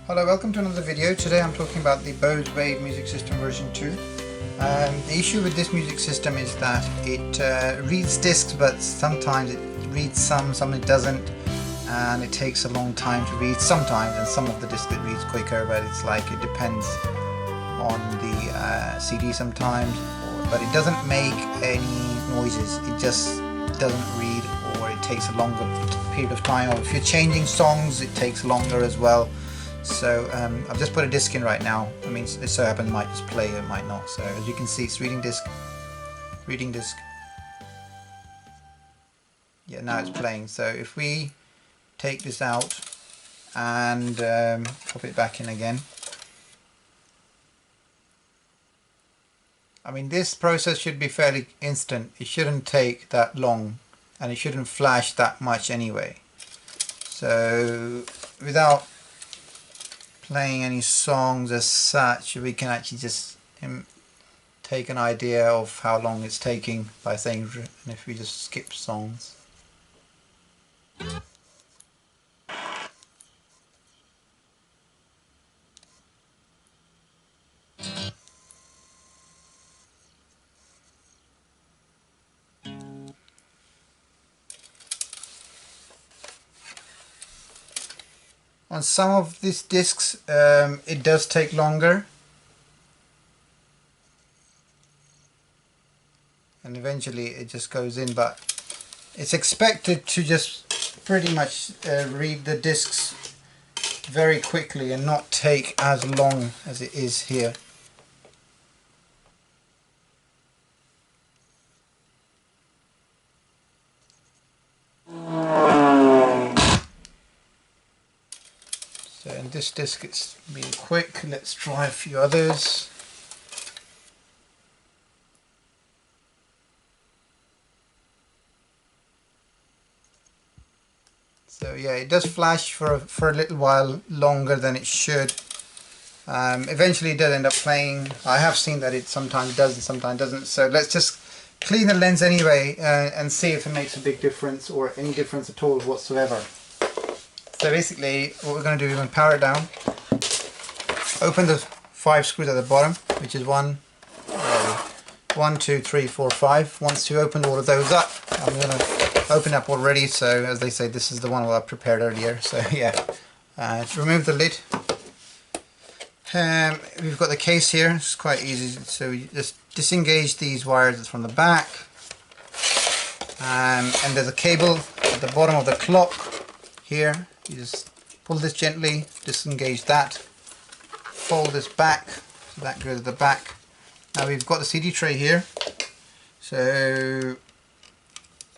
Hello, welcome to another video. Today I'm talking about the Bose Wave Music System version 2. The issue with this music system is that it reads discs, but sometimes it reads some it doesn't, and it takes a long time to read sometimes, and some of the discs it reads quicker, but it's like it depends on the CD sometimes, but it doesn't make any noises, it just doesn't read, or it takes a longer period of time, or if you're changing songs it takes longer as well. So I've just put a disc in right now. I mean, it so happens it might just play, it might not. So as you can see, it's reading disc. Yeah, now it's playing. So if we take this out and pop it back in again. I mean, this process should be fairly instant. It shouldn't take that long, and it shouldn't flash that much anyway. So without playing any songs as such, we can actually just take an idea of how long it's taking by saying, and if we just skip songs. On some of these discs it does take longer, and eventually it just goes in, but it's expected to just pretty much read the discs very quickly and not take as long as it is here. So in this disc it's really quick. Let's try a few others. So yeah, it does flash for a little while longer than it should. Eventually it does end up playing. I have seen that it sometimes does and sometimes doesn't. So let's just clean the lens anyway and see if it makes a big difference or any difference at all whatsoever. So basically what we're going to do is we're going to power it down, open the 5 screws at the bottom, which is 1, 2, 3, 4, 5. Once you open all of those up, I'm going to open up already, so as they say, this is the one I prepared earlier. So yeah, to remove the lid, we've got the case here. It's quite easy, so you just disengage these wires from the back, and there's a cable at the bottom of the clock here. You just pull this gently, disengage that, fold this back, so that goes at the back. Now we've got the CD tray here, so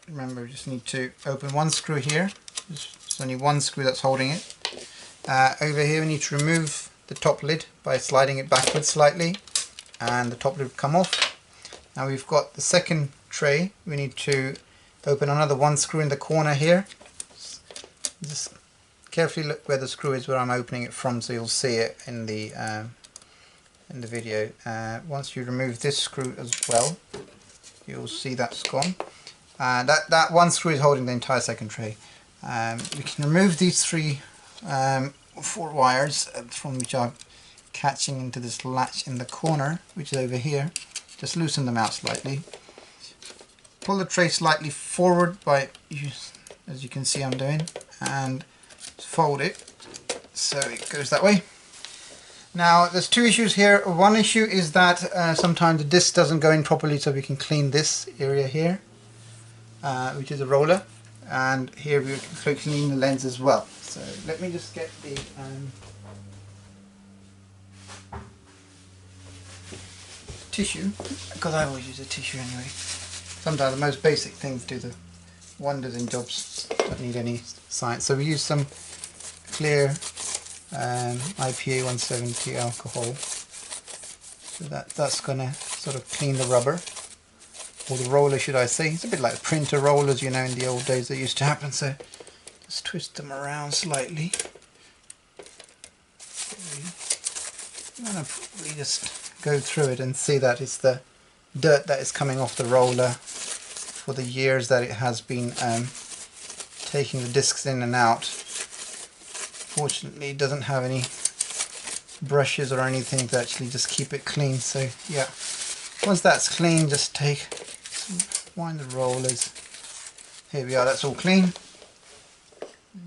remember we just need to open one screw here. There's only one screw that's holding it. Over here we need to remove the top lid by sliding it backwards slightly, and the top lid will come off. Now we've got the second tray. We need to open another one screw in the corner here. Just carefully look where the screw is, where I'm opening it from, so you'll see it in the video. Once you remove this screw as well, you'll see that's gone. That one screw is holding the entire second tray. We can remove these 4 wires from which are catching into this latch in the corner, which is over here. Just loosen them out slightly. Pull the tray slightly forward by, as you can see I'm doing, and fold it so it goes that way. Now there's 2 issues here. One issue is that sometimes the disc doesn't go in properly, so we can clean this area here, which is a roller, and here we can clean the lens as well. So let me just get the tissue, because I always use a tissue anyway. Sometimes the most basic things do the wonders in jobs, don't need any science. So we use some clear IPA 170 alcohol, so that's going to sort of clean the rubber, or the roller should I say. It's a bit like printer rollers, you know, in the old days that used to happen. So just twist them around slightly. I'm going to probably just go through it and see that it's the dirt that is coming off the roller for the years that it has been taking the discs in and out. Fortunately it doesn't have any brushes or anything to actually just keep it clean. So yeah, once that's clean, just wind the rollers. Here we are, that's all clean.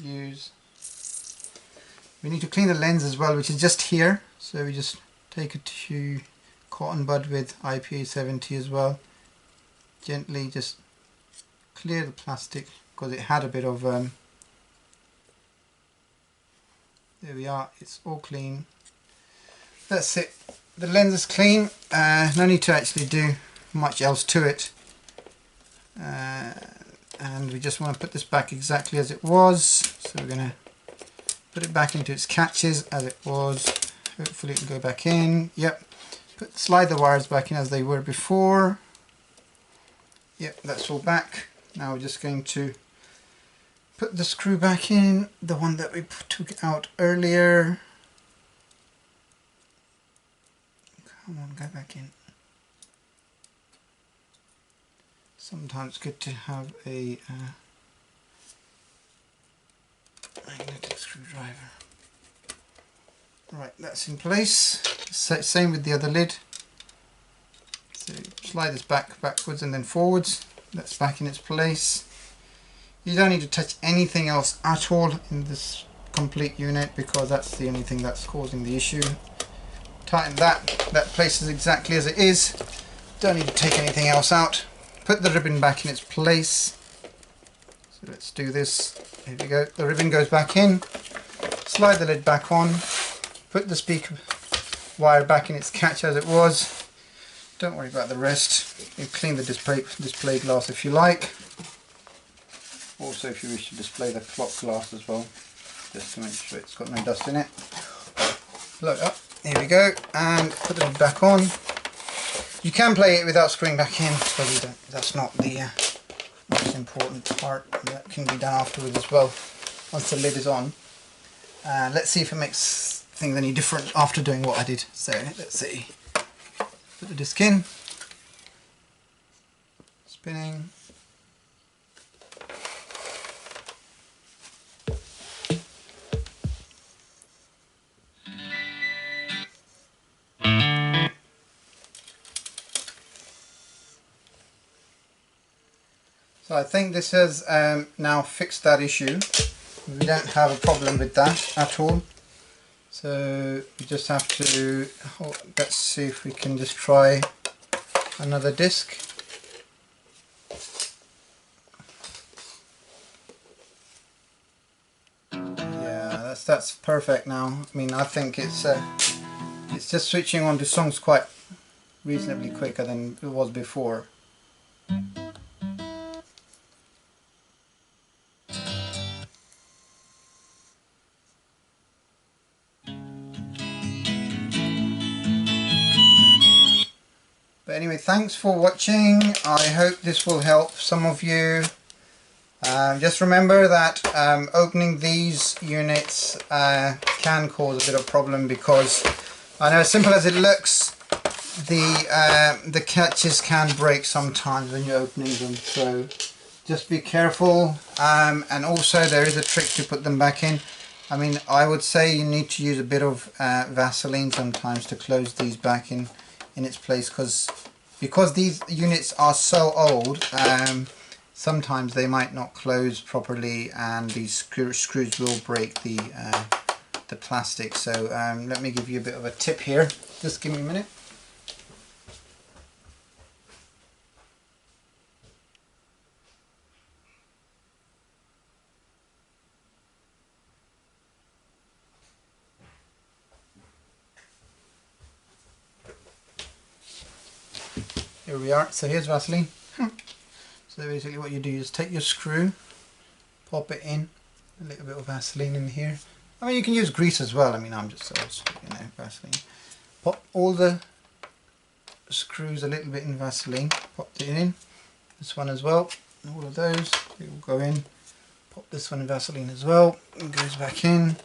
We need to clean the lens as well, which is just here. So we just take a tissue cotton bud with IPA 70 as well. Gently just clear the plastic because it had a bit of there we are, it's all clean. That's it, the lens is clean. No need to actually do much else to it, and we just want to put this back exactly as it was. So we're going to put it back into its catches as it was. Hopefully it will go back in. Yep, slide the wires back in as they were before. Yep, that's all back. Now we're just going to put the screw back in, the one that we took out earlier. Come on, go back in. Sometimes it's good to have a magnetic screwdriver. Right, that's in place. Same with the other lid. So slide this backwards and then forwards. That's back in its place. You don't need to touch anything else at all in this complete unit because that's the only thing that's causing the issue. Tighten that places exactly as it is. Don't need to take anything else out. Put the ribbon back in its place. So let's do this. Here we go. The ribbon goes back in. Slide the lid back on. Put the speaker wire back in its catch as it was. Don't worry about the rest. You clean the display glass if you like. Also, if you wish to display the clock glass as well, just to make sure it's got no dust in it. Load up. Here we go, and put the lid back on. You can play it without screwing back in, but that's not the most important part. That can be done afterwards as well, once the lid is on. Let's see if it makes things any different after doing what I did. So let's see. Put the disc in. Spinning. So I think this has now fixed that issue. We don't have a problem with that at all. So we just have to, let's see if we can just try another disc. Yeah, that's perfect now. I mean, I think it's just switching on to songs quite reasonably quicker than it was before. But anyway, thanks for watching. I hope this will help some of you. Just remember that opening these units can cause a bit of problem because I know as simple as it looks, the catches can break sometimes when you're opening them. So just be careful. And also there is a trick to put them back in. I mean, I would say you need to use a bit of Vaseline sometimes to close these back in its place, because these units are so old, sometimes they might not close properly and these screws will break the plastic. So let me give you a bit of a tip here. Just give me a minute. Here we are. So here's Vaseline. So basically what you do is take your screw, pop it in, a little bit of Vaseline in here. I mean, you can use grease as well. I mean, I'm just Vaseline. Pop all the screws a little bit in Vaseline. Pop it in. This one as well. All of those. It will go in. Pop this one in Vaseline as well. It goes back in.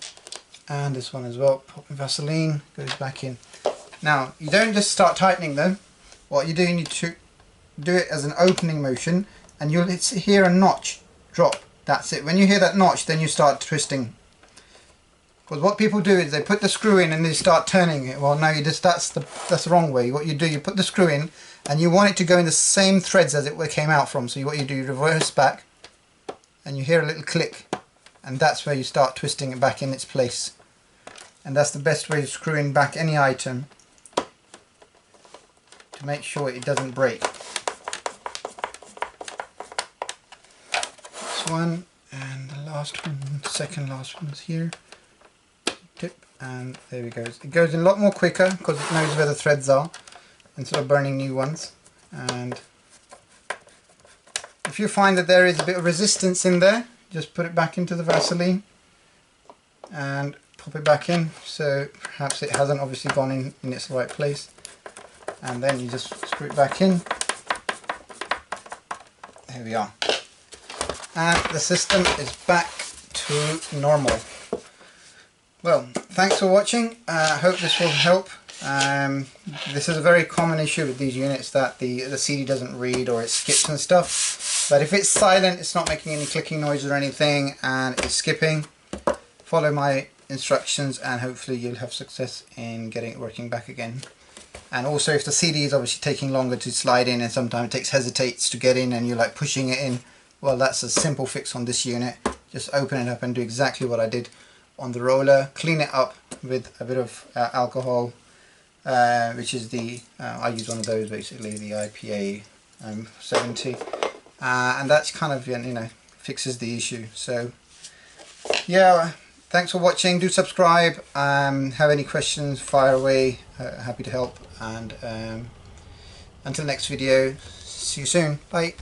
And this one as well. Pop in Vaseline. Goes back in. Now, you don't just start tightening them. What you do, you need to do it as an opening motion, and you'll hear a notch drop. That's it. When you hear that notch, then you start twisting. Because what people do is they put the screw in and they start turning it. Well, no, that's the wrong way. What you do, you put the screw in and you want it to go in the same threads as it came out from. So what you do, you reverse back and you hear a little click, and that's where you start twisting it back in its place. And that's the best way to screw in back any item to make sure it doesn't break. This one and the last one, second last one is here. Tip, and there we go. It goes in a lot more quicker because it knows where the threads are instead of burning new ones. And if you find that there is a bit of resistance in there, just put it back into the Vaseline and pop it back in. So perhaps it hasn't obviously gone in its right place, and then you just screw it back in. Here we are, and the system is back to normal. Well, thanks for watching. I hope this will help. This is a very common issue with these units, that the CD doesn't read or it skips and stuff. But if it's silent, it's not making any clicking noise or anything, and it's skipping, follow my instructions and hopefully you'll have success in getting it working back again. And also, if the CD is obviously taking longer to slide in and sometimes it hesitates to get in and you're like pushing it in, well, that's a simple fix on this unit. Just open it up and do exactly what I did on the roller. Clean it up with a bit of alcohol, which is the I use one of those basically, the IPA 70, and that's kind of, you know, fixes the issue. So yeah, thanks for watching. Do subscribe. Have any questions, fire away. Happy to help. And until next video, see you soon. Bye.